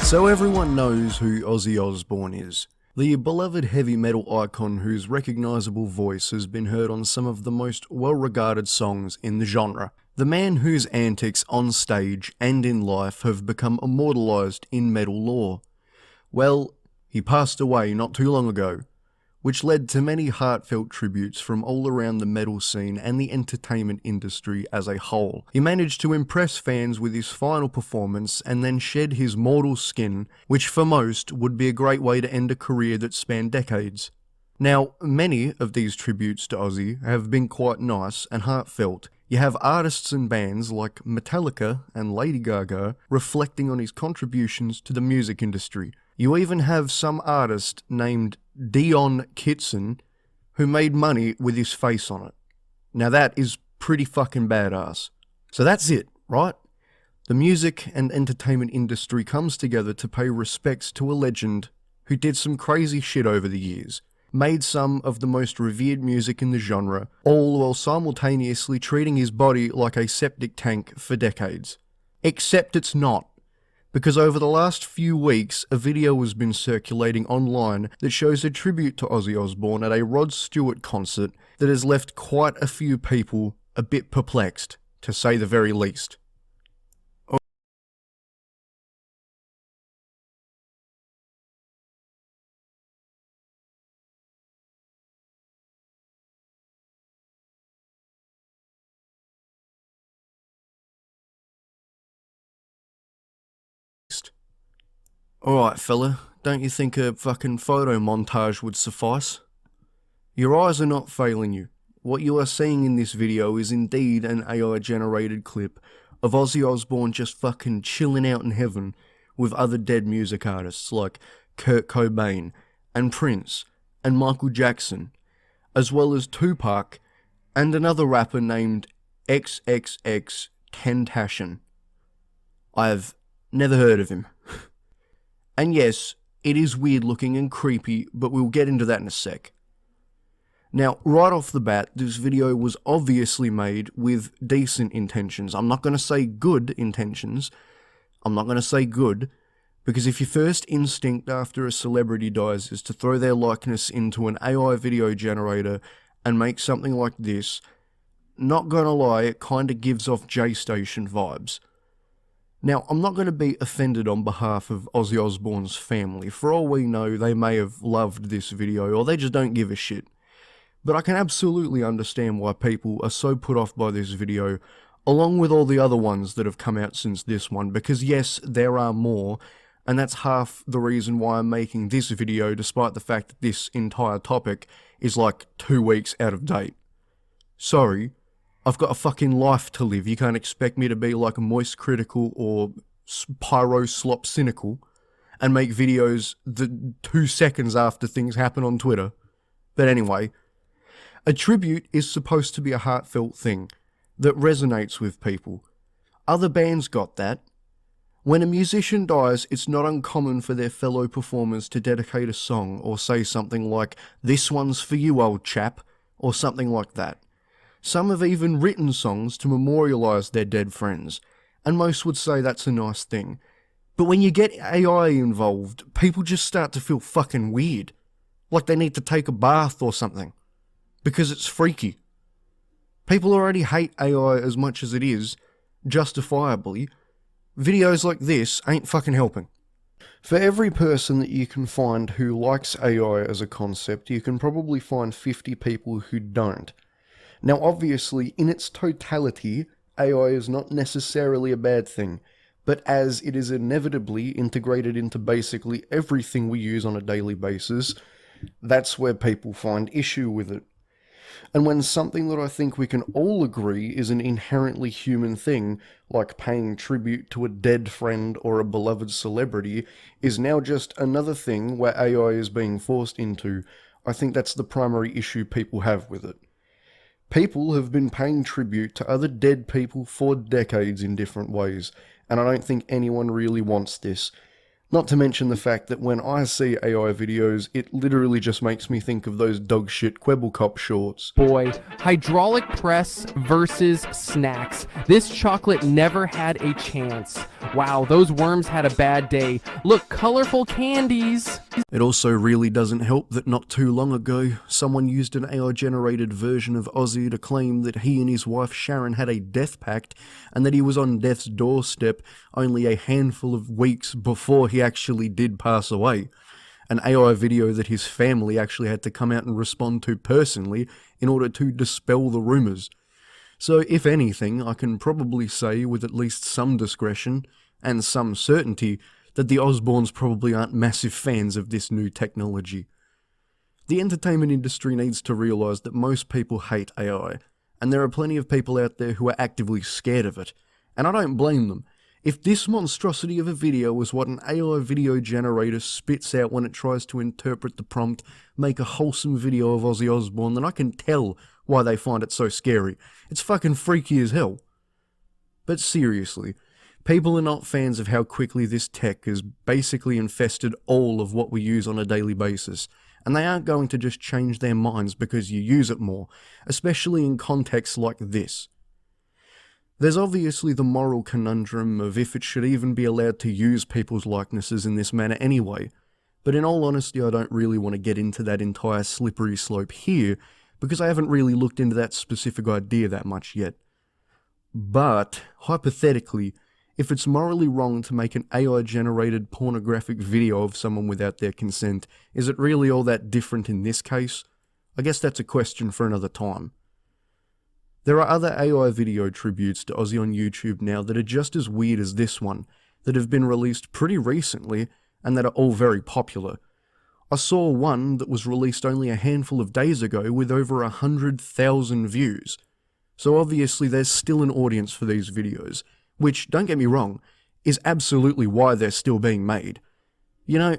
So everyone knows who Ozzy Osbourne is. The beloved heavy metal icon whose recognisable voice has been heard on some of the most well-regarded songs in the genre. The man whose antics on stage and in life have become immortalised in metal lore. Well, he passed away not too long ago, which led to many heartfelt tributes from all around the metal scene and the entertainment industry as a whole. He managed to impress fans with his final performance and then shed his mortal skin, which for most would be a great way to end a career that spanned decades. Now, many of these tributes to Ozzy have been quite nice and heartfelt. You have artists and bands like Metallica and Lady Gaga reflecting on his contributions to the music industry. You even have some artist named Dion Kitson who made money with his face on it. Now that is pretty fucking badass. So that's it, right? The music and entertainment industry comes together to pay respects to a legend who did some crazy shit over the years, made some of the most revered music in the genre, all while simultaneously treating his body like a septic tank for decades. Except it's not. Because over the last few weeks, a video has been circulating online that shows a tribute to Ozzy Osbourne at a Rod Stewart concert that has left quite a few people a bit perplexed, to say the very least. Alright fella, don't you think a fucking photo montage would suffice? Your eyes are not failing you. What you are seeing in this video is indeed an AI generated clip of Ozzy Osbourne just fucking chilling out in heaven with other dead music artists like Kurt Cobain and Prince and Michael Jackson, as well as Tupac and another rapper named XXX Tentacion. I've never heard of him. And yes, it is weird looking and creepy, but we'll get into that in a sec. Now, right off the bat, this video was obviously made with decent intentions. I'm not going to say good intentions. I'm not going to say good, because if your first instinct after a celebrity dies is to throw their likeness into an AI video generator and make something like this, not gonna lie, it kinda gives off J-Station vibes. Now, I'm not going to be offended on behalf of Ozzy Osbourne's family. For all we know, they may have loved this video, or they just don't give a shit. But I can absolutely understand why people are so put off by this video, along with all the other ones that have come out since this one, because yes, there are more, and that's half the reason why I'm making this video, despite the fact that this entire topic is like 2 weeks out of date. Sorry. I've got a fucking life to live. You can't expect me to be like moist critical or pyro slop cynical and make videos 2 seconds after things happen on Twitter. But anyway, a tribute is supposed to be a heartfelt thing that resonates with people. Other bands got that. When a musician dies, it's not uncommon for their fellow performers to dedicate a song or say something like, "This one's for you, old chap," or something like that. Some have even written songs to memorialise their dead friends, and most would say that's a nice thing. But when you get AI involved, people just start to feel fucking weird. Like they need to take a bath or something. Because it's freaky. People already hate AI as much as it is, justifiably. Videos like this ain't fucking helping. For every person that you can find who likes AI as a concept, you can probably find 50 people who don't. Now obviously, in its totality, AI is not necessarily a bad thing, but as it is inevitably integrated into basically everything we use on a daily basis, that's where people find issue with it. And when something that I think we can all agree is an inherently human thing, like paying tribute to a dead friend or a beloved celebrity, is now just another thing where AI is being forced into, I think that's the primary issue people have with it. People have been paying tribute to other dead people for decades in different ways, and I don't think anyone really wants this. Not to mention the fact that when I see AI videos, it literally just makes me think of those dog shit Kwebbelkop shorts. Boy, hydraulic press versus snacks. This chocolate never had a chance. Wow, those worms had a bad day. Look, colorful candies. It also really doesn't help that not too long ago, someone used an AI-generated version of Ozzy to claim that he and his wife Sharon had a death pact and that he was on death's doorstep only a handful of weeks before he actually did pass away. An AI video that his family actually had to come out and respond to personally in order to dispel the rumours. So if anything, I can probably say with at least some discretion and some certainty that the Osbournes probably aren't massive fans of this new technology. The entertainment industry needs to realise that most people hate AI, and there are plenty of people out there who are actively scared of it, and I don't blame them. If this monstrosity of a video is what an AI video generator spits out when it tries to interpret the prompt, make a wholesome video of Ozzy Osbourne, then I can tell why they find it so scary. It's fucking freaky as hell. But seriously, people are not fans of how quickly this tech has basically infested all of what we use on a daily basis, and they aren't going to just change their minds because you use it more, especially in contexts like this. There's obviously the moral conundrum of if it should even be allowed to use people's likenesses in this manner anyway, but in all honesty I don't really want to get into that entire slippery slope here, because I haven't really looked into that specific idea that much yet. But, hypothetically, if it's morally wrong to make an AI-generated pornographic video of someone without their consent, is it really all that different in this case? I guess that's a question for another time. There are other AI video tributes to Ozzy on YouTube now that are just as weird as this one, that have been released pretty recently, and that are all very popular. I saw one that was released only a handful of days ago with over 100,000 views. So obviously there's still an audience for these videos, which, don't get me wrong, is absolutely why they're still being made. You know,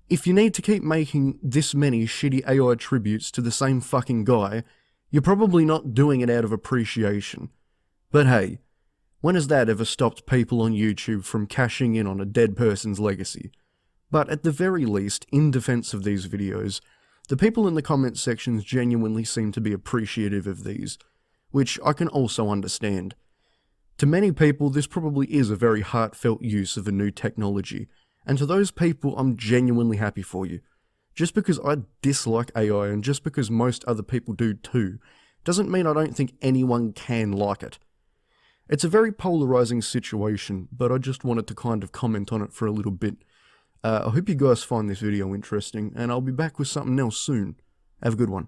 if you need to keep making this many shitty AI tributes to the same fucking guy, you're probably not doing it out of appreciation. But hey, when has that ever stopped people on YouTube from cashing in on a dead person's legacy? But at the very least, in defense of these videos, the people in the comment sections genuinely seem to be appreciative of these, which I can also understand. To many people, this probably is a very heartfelt use of a new technology, and to those people, I'm genuinely happy for you. Just because I dislike AI, and just because most other people do too, doesn't mean I don't think anyone can like it. It's a very polarizing situation, but I just wanted to kind of comment on it for a little bit. I hope you guys find this video interesting, and I'll be back with something else soon. Have a good one.